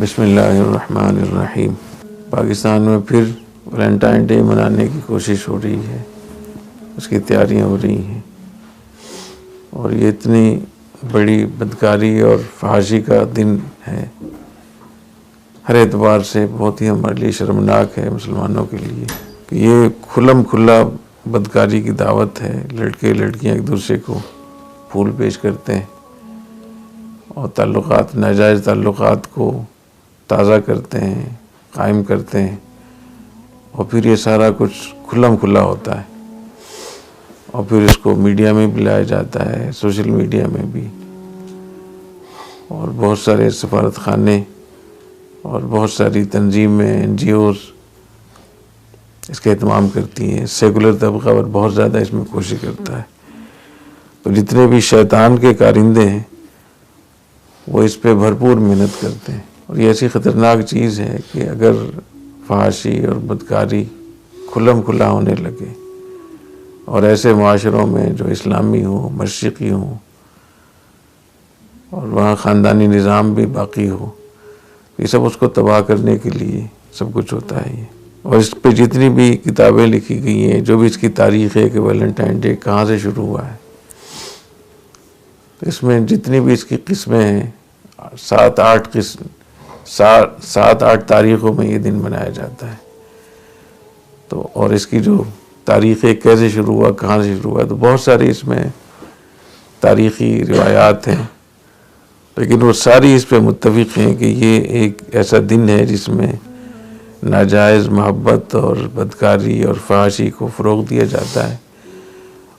بسم اللہ الرحمن الرحیم۔ پاکستان میں پھر ویلنٹائن ڈے منانے کی کوشش ہو رہی ہے، اس کی تیاریاں ہو رہی ہیں، اور یہ اتنی بڑی بدکاری اور فحاشی کا دن ہے، ہر اعتبار سے بہت ہی ہمارے لیے شرمناک ہے مسلمانوں کے لیے کہ یہ کھلم کھلا بدکاری کی دعوت ہے۔ لڑکے لڑکیاں ایک دوسرے کو پھول پیش کرتے ہیں اور ناجائز تعلقات کو تازہ کرتے ہیں، قائم کرتے ہیں، اور پھر یہ سارا کچھ کھلم کھلا ہوتا ہے، اور پھر اس کو میڈیا میں بھی لایا جاتا ہے، سوشل میڈیا میں بھی، اور بہت سارے سفارت خانے اور بہت ساری تنظیمیں NGOs اس کا اہتمام کرتی ہیں۔ سیکولر طبقہ اور بہت زیادہ اس میں کوشش کرتا ہے۔ تو جتنے بھی شیطان کے کارندے ہیں وہ اس پہ بھرپور محنت کرتے ہیں، اور یہ ایسی خطرناک چیز ہے کہ اگر فحاشی اور بدکاری کھلم کھلا ہونے لگے اور ایسے معاشروں میں جو اسلامی ہوں، مشرقی ہوں، اور وہاں خاندانی نظام بھی باقی ہو، یہ سب اس کو تباہ کرنے کے لیے سب کچھ ہوتا ہے۔ اور اس پہ جتنی بھی کتابیں لکھی گئی ہیں، جو بھی اس کی تاریخ ہے کہ ویلنٹائن ڈے کہاں سے شروع ہوا ہے، اس میں جتنی بھی اس کی قسمیں ہیں، 7-8 تاریخوں میں یہ دن منایا جاتا ہے۔ تو اور اس کی جو تاریخ ہے، کیسے شروع ہوا، کہاں سے شروع ہوا، تو بہت ساری اس میں تاریخی روایات ہیں، لیکن وہ ساری اس پہ متفق ہیں کہ یہ ایک ایسا دن ہے جس میں ناجائز محبت اور بدکاری اور فحاشی کو فروغ دیا جاتا ہے،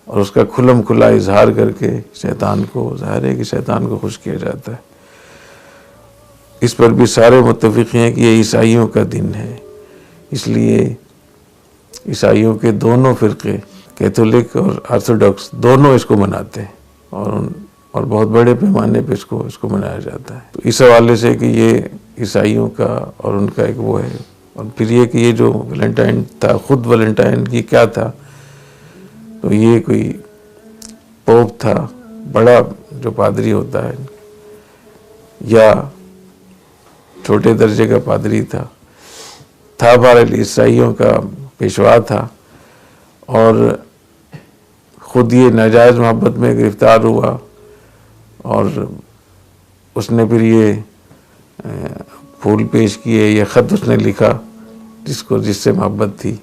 اور اس کا کھلم کھلا اظہار کر کے شیطان کو ظاہر ہے کہ شیطان کو خوش کیا جاتا ہے۔ اس پر بھی سارے متفق ہیں کہ یہ عیسائیوں کا دن ہے، اس لیے عیسائیوں کے دونوں فرقے، کیتھولک اور آرتھوڈاکس، دونوں اس کو مناتے ہیں، اور بہت بڑے پیمانے پہ اس کو منایا جاتا ہے۔ تو اس حوالے سے کہ یہ عیسائیوں کا اور ان کا ایک وہ ہے، اور پھر یہ کہ یہ جو ویلنٹائن تھا، خود ویلنٹائن کی کیا تھا، تو یہ کوئی پوپ تھا، بڑا جو پادری ہوتا ہے، یا چھوٹے درجے کا پادری تھا بہرحال عیسائیوں کا پیشوا تھا، اور خود یہ ناجائز محبت میں گرفتار ہوا، اور اس نے پھر یہ پھول پیش کیے، یہ خط اس نے لکھا جس سے محبت تھی،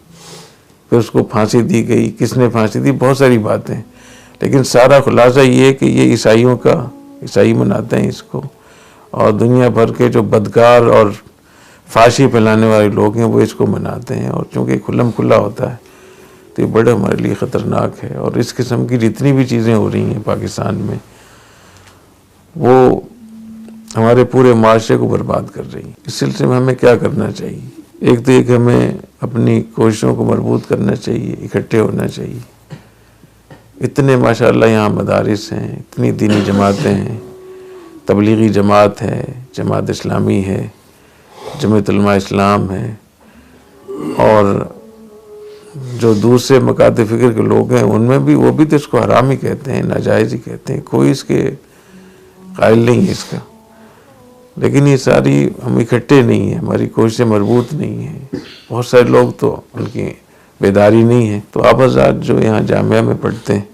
پھر اس کو پھانسی دی گئی۔ کس نے پھانسی دی؟ بہت ساری باتیں، لیکن سارا خلاصہ یہ ہے کہ یہ عیسائی مناتے ہیں اس کو، اور دنیا بھر کے جو بدکار اور فحاشی پھیلانے والے لوگ ہیں وہ اس کو مناتے ہیں، اور چونکہ کھلم کھلا ہوتا ہے تو یہ بڑا ہمارے لیے خطرناک ہے۔ اور اس قسم کی جتنی بھی چیزیں ہو رہی ہیں پاکستان میں، وہ ہمارے پورے معاشرے کو برباد کر رہی ہیں۔ اس سلسلے میں ہمیں کیا کرنا چاہیے؟ ایک تو یہ کہ ہمیں اپنی کوششوں کو مربوط کرنا چاہیے، اکٹھے ہونا چاہیے۔ اتنے ماشاءاللہ یہاں مدارس ہیں، اتنی دینی جماعتیں ہیں، تبلیغی جماعت ہے، جماعت اسلامی ہے، جمعیت علماء اسلام ہے، اور جو دوسرے مکاتب فکر کے لوگ ہیں ان میں بھی، وہ بھی تو اس کو حرام ہی کہتے ہیں، ناجائز ہی کہتے ہیں، کوئی اس کے قائل نہیں ہے اس کا، لیکن یہ ساری ہم اکٹھے نہیں ہیں، ہماری کوششیں مربوط نہیں ہیں، بہت سارے لوگ تو ان کی بیداری نہیں ہے۔ تو آپ حضرات جو یہاں جامعہ میں پڑھتے ہیں،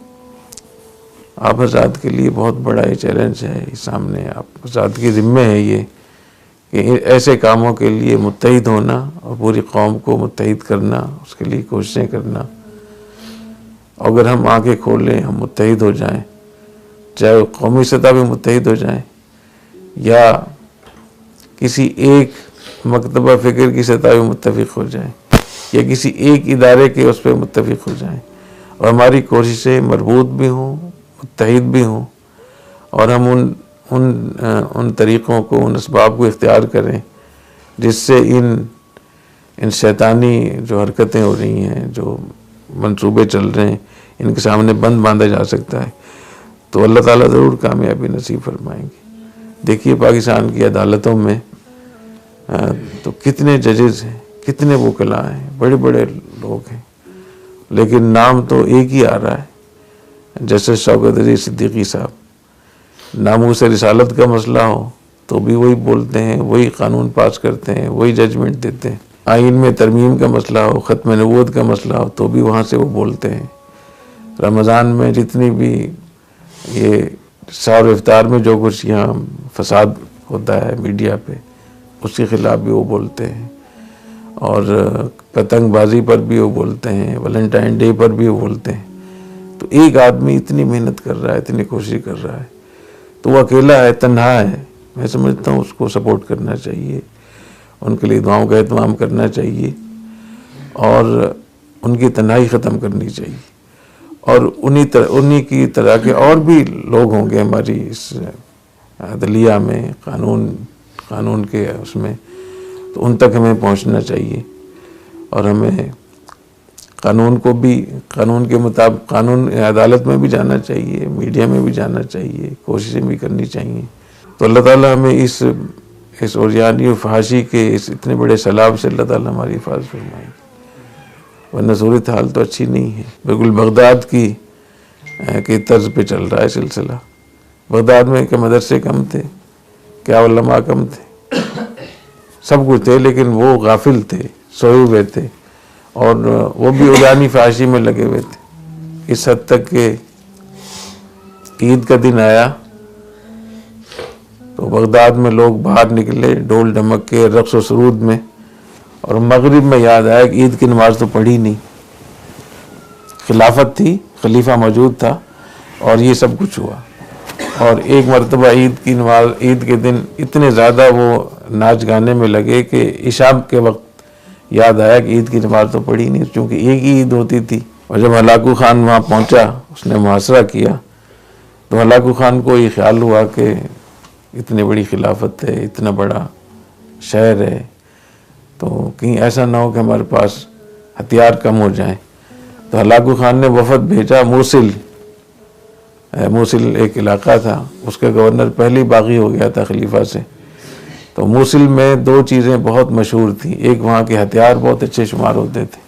آپ حضرات کے لیے بہت بڑا یہ چیلنج ہے، سامنے آپ حضرات کی ذمہ ہے یہ کہ ایسے کاموں کے لیے متحد ہونا اور پوری قوم کو متحد کرنا، اس کے لیے کوششیں کرنا۔ اگر ہم آنکھیں کھولیں، ہم متحد ہو جائیں، چاہے وہ قومی سطح پہ متحد ہو جائیں یا کسی ایک مکتبہ فکر کی سطح پہ متفق ہو جائیں، یا کسی ایک ادارے کے اس پہ متفق ہو جائیں، اور ہماری کوششیں مربوط بھی ہوں، متحد بھی ہوں، اور ہم ان طریقوں کو، ان اسباب کو اختیار کریں جس سے ان شیطانی جو حرکتیں ہو رہی ہیں، جو منصوبے چل رہے ہیں، ان کے سامنے بند باندھا جا سکتا ہے، تو اللہ تعالیٰ ضرور کامیابی نصیب فرمائیں گے۔ دیکھیے پاکستان کی عدالتوں میں تو کتنے ججز ہیں، کتنے وکلاء ہیں، بڑے بڑے لوگ ہیں، لیکن نام تو ایک ہی آ رہا ہے، جسٹس شوکت عزیز صدیقی صاحب۔ ناموس رسالت کا مسئلہ ہو تو بھی وہی بولتے ہیں، وہی قانون پاس کرتے ہیں، وہی ججمنٹ دیتے ہیں۔ آئین میں ترمیم کا مسئلہ ہو، ختم نبوت کا مسئلہ ہو، تو بھی وہاں سے وہ بولتے ہیں۔ رمضان میں جتنی بھی یہ سحر و افطار میں جو کچھ یہاں فساد ہوتا ہے میڈیا پہ، اس کے خلاف بھی وہ بولتے ہیں، اور پتنگ بازی پر بھی وہ بولتے ہیں، ویلنٹائن ڈے پر بھی وہ بولتے ہیں۔ تو ایک آدمی اتنی محنت کر رہا ہے، اتنی کوشش کر رہا ہے، تو وہ اکیلا ہے، تنہا ہے۔ میں سمجھتا ہوں اس کو سپورٹ کرنا چاہیے، ان کے لیے دعاؤں کا اہتمام کرنا چاہیے، اور ان کی تنہائی ختم کرنی چاہیے۔ اور انہی کی طرح کے اور بھی لوگ ہوں گے ہماری اس عدلیہ میں، قانون کے اس میں، تو ان تک ہمیں پہنچنا چاہیے، اور ہمیں قانون کو بھی قانون کے مطابق قانون عدالت میں بھی جانا چاہیے، میڈیا میں بھی جانا چاہیے، کوششیں بھی کرنی چاہیے۔ تو اللہ تعالیٰ ہمیں اس عریانی و فحاشی کے اس اتنے بڑے سیلاب سے اللہ تعالیٰ ہماری حفاظت فرمائے، ورنہ صورتحال تو اچھی نہیں ہے۔ بالکل بغداد کی طرز پہ چل رہا ہے سلسلہ۔ بغداد میں کیا مدرسے کم تھے، کیا علماء کم تھے؟ سب کچھ تھے، لیکن وہ غافل تھے، سوئے ہوئے تھے، اور وہ بھی عریانی فحاشی میں لگے ہوئے تھے، اس حد تک کہ عید کا دن آیا تو بغداد میں لوگ باہر نکلے ڈول ڈھمک کے، رقص و سرود میں، اور مغرب میں یاد آیا کہ عید کی نماز تو پڑھی نہیں۔ خلافت تھی، خلیفہ موجود تھا، اور یہ سب کچھ ہوا۔ اور ایک مرتبہ عید کے دن اتنے زیادہ وہ ناچ گانے میں لگے کہ عشاء کے وقت یاد آیا کہ عید کی نماز تو پڑھی نہیں، چونکہ ایک ہی عید ہوتی تھی۔ اور جب ہلاکو خان وہاں پہنچا، اس نے محاصرہ کیا، تو ہلاکو خان کو یہ خیال ہوا کہ اتنی بڑی خلافت ہے، اتنا بڑا شہر ہے، تو کہیں ایسا نہ ہو کہ ہمارے پاس ہتھیار کم ہو جائیں۔ تو ہلاکو خان نے وفد بھیجا موصل ایک علاقہ تھا، اس کا گورنر پہلے باغی ہو گیا تھا خلیفہ سے۔ تو موصل میں دو چیزیں بہت مشہور تھیں، ایک وہاں کے ہتھیار بہت اچھے شمار ہوتے تھے،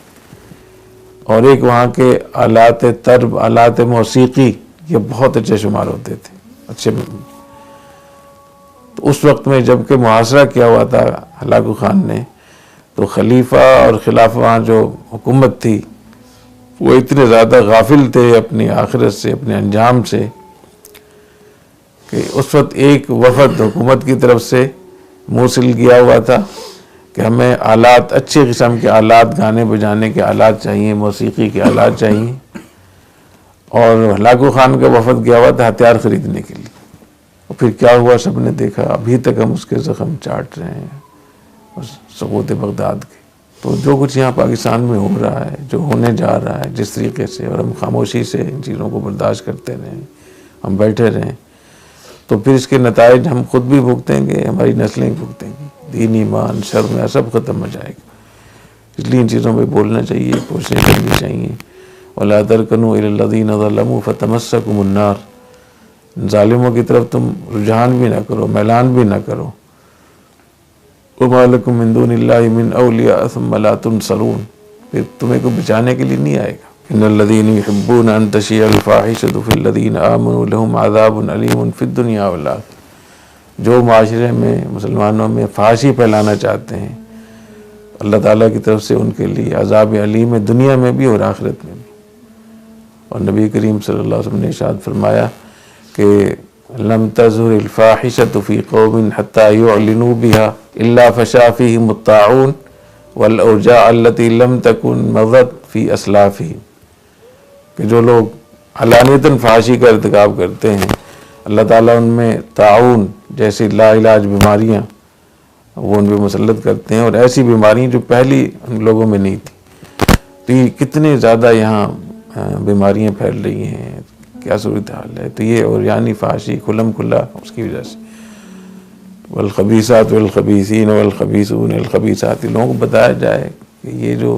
اور ایک وہاں کے آلات طرب، آلات موسیقی، یہ بہت اچھے شمار ہوتے تھے، اچھے۔ تو اس وقت میں جب کہ محاصرہ کیا ہوا تھا ہلاکو خان نے، تو خلیفہ اور خلافہ جو حکومت تھی وہ اتنے زیادہ غافل تھے اپنی آخرت سے، اپنے انجام سے، کہ اس وقت ایک وفد حکومت کی طرف سے موصل گیا ہوا تھا کہ ہمیں آلات، اچھے قسم کے آلات، گانے بجانے کے آلات چاہیے، موسیقی کے آلات چاہیے، اور ہلاکو خان کا وفد گیا ہوا تھا ہتھیار خریدنے کے لیے۔ اور پھر کیا ہوا سب نے دیکھا، ابھی تک ہم اس کے زخم چاٹ رہے ہیں، سقوط بغداد کے۔ تو جو کچھ یہاں پاکستان میں ہو رہا ہے، جو ہونے جا رہا ہے جس طریقے سے، اور ہم خاموشی سے ان چیزوں کو برداشت کرتے رہیں، ہم بیٹھے رہیں، تو پھر اس کے نتائج ہم خود بھی بھگتیں گے، ہماری نسلیں بھگتیں گی، دین، ایمان، شرم سب ختم ہو جائے گا۔ اس لیے ان چیزوں پہ بولنا چاہیے، کوششیں کرنی چاہیے۔ وَلَا تَرْكَنُوا إِلَى الَّذِينَ ظَلَمُوا فَتَمَسَّكُمُ النَّارُ، ظالموں کی طرف تم رجحان بھی نہ کرو، میلان بھی نہ کرو۔ وَمَا لَكُم مِّن دُونِ اللَّهِ مِّنْ أَوْلِيَاءَ ثُمَّ لَا تُنصَرُونَ، پھر تمہیں کو بچانے کے لیے نہیں آئے گا۔ إِنَّ الَّذِينَ يُحِبُّونَ أَن تَشِيعَ الْفَاحِشَةُ فِي الَّذِينَ آمَنُوا لَهُمْ عَذَابٌ أَلِيمٌ فِي الدُّنْيَا وَالْآخِرَةِ، جو معاشرے میں مسلمانوں میں فحاشی پھیلانا چاہتے ہیں، اللہ تعالیٰ کی طرف سے ان کے لیے عذاب علیم ہے، دنیا میں بھی اور آخرت میں بھی۔ اور نبی کریم صلی اللہ علیہ وسلم نے ارشاد فرمایا کہ لم تظہر الفاحشۃ فی قوم حتی یعلنوا بها الا فشا فیہم الطاعون والاوجاع التي لم تکن مضت فی اسلافہم، کہ جو لوگ علانیتاً فحاشی کا ارتکاب کرتے ہیں، اللہ تعالیٰ ان میں طاعون جیسی لا علاج بیماریاں وہ ان پہ مسلط کرتے ہیں، اور ایسی بیماریاں جو پہلی ان لوگوں میں نہیں تھی۔ تو یہ کتنے زیادہ یہاں بیماریاں پھیل رہی ہیں، کیا صورتحال ہے۔ تو یہ عریانی فحاشی کھلم کھلا اس کی وجہ سے، والخبیثات والخبیثین والخبیثون الخبیثات، لوگوں کو بتایا جائے کہ یہ جو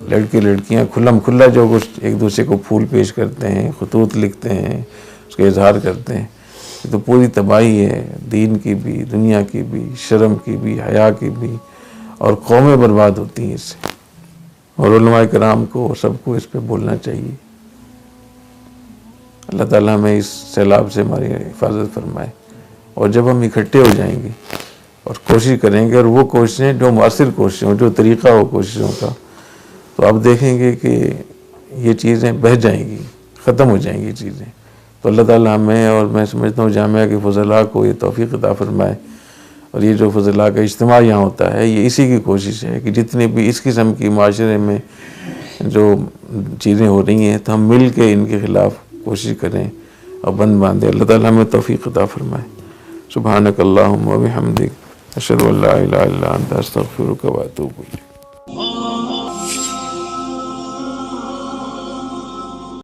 لڑکے لڑکیاں کھلم کھلا جو کچھ ایک دوسرے کو پھول پیش کرتے ہیں، خطوط لکھتے ہیں، اس کا اظہار کرتے ہیں، یہ تو پوری تباہی ہے، دین کی بھی، دنیا کی بھی، شرم کی بھی، حیا کی بھی، اور قومیں برباد ہوتی ہیں اس سے۔ اور علماء کرام کو سب کو اس پہ بولنا چاہیے۔ اللہ تعالیٰ ہمیں اس سیلاب سے ہماری حفاظت فرمائے، اور جب ہم اکٹھے ہو جائیں گے اور کوشش کریں گے، اور وہ کوششیں جو مؤثر کوششیں ہوں، جو طریقہ ہو کوششوں کا، تو آپ دیکھیں گے کہ یہ چیزیں بہہ جائیں گی، ختم ہو جائیں گی چیزیں۔ تو اللہ تعالیٰ ہمیں، اور میں سمجھتا ہوں جامعہ کے فضلاء کو یہ توفیق عطا فرمائے، اور یہ جو فضلاء کا اجتماع یہاں ہوتا ہے یہ اسی کی کوشش ہے کہ جتنی بھی اس قسم کی معاشرے میں جو چیزیں ہو رہی ہیں تو ہم مل کے ان کے خلاف کوشش کریں اور بند باندھیں۔ اللہ تعالیٰ ہمیں توفیق عطا فرمائے۔ سبحانک اللہم و بحمدک، اشہد ان لا الہ الا انت، استغفرک و اتوب الیک۔